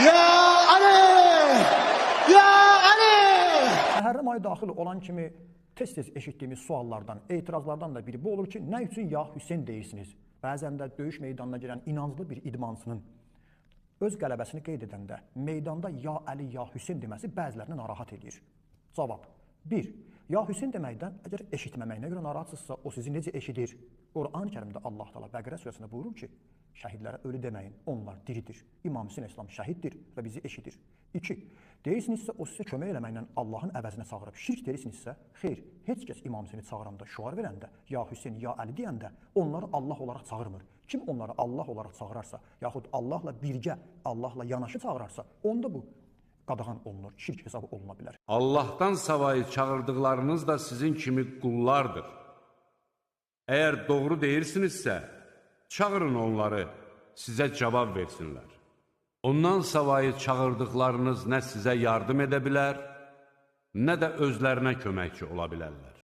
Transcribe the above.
Ya Ali! Ya Ali! Məhərrəm ayı daxil olan kimi tez-tez eşitdiyimiz suallardan, etirazlardan da biri bu olur ki, nə üçün ya Hüseyn deyirsiniz? Bəzən də döyüş meydanına girən inanclı bir idmançının öz qələbəsini qeyd edəndə meydanda ya Əli, ya Hüseyn deməsi bəzilərini narahat edir. Cavab: 1. Ya Hüseyn deməkdən əgər eşitməməyinə görə narahatsızsa, o sizi necə eşidir? Quran-ı Kərimdə Allah Teala Bəqərə surəsində buyurur ki, şəhidlərə ölü deməyin, onlar diridir. İmam Hüseyn İslam şəhiddir və bizi eşidir. 2. Deyirsinizsə, o sizə kömək eləməklə Allahın əvəzinə çağırıb şirk deyirsinizsə, xeyr, heç kəs İmam Hüseyni çağıranda, şüar verəndə, ya Hüseyn, ya Əli deyəndə onları Allah olaraq çağırmır. Kim onları Allah olaraq çağırarsa, yaxud Allahla birgə, Allahla yanaşı çağırarsa, onda bu qadağan olunur, şirk hesabı oluna bilər. Allahdan savayı çağırdıqlarınız da sizin kimi qullardır. Əgər doğru deyirsinizsə, çağırın onları, sizə cavab versinlər. Ondan savayı çağırdıqlarınız nə sizə yardım edə bilər, nə də özlərinə köməkçi ola bilərlər.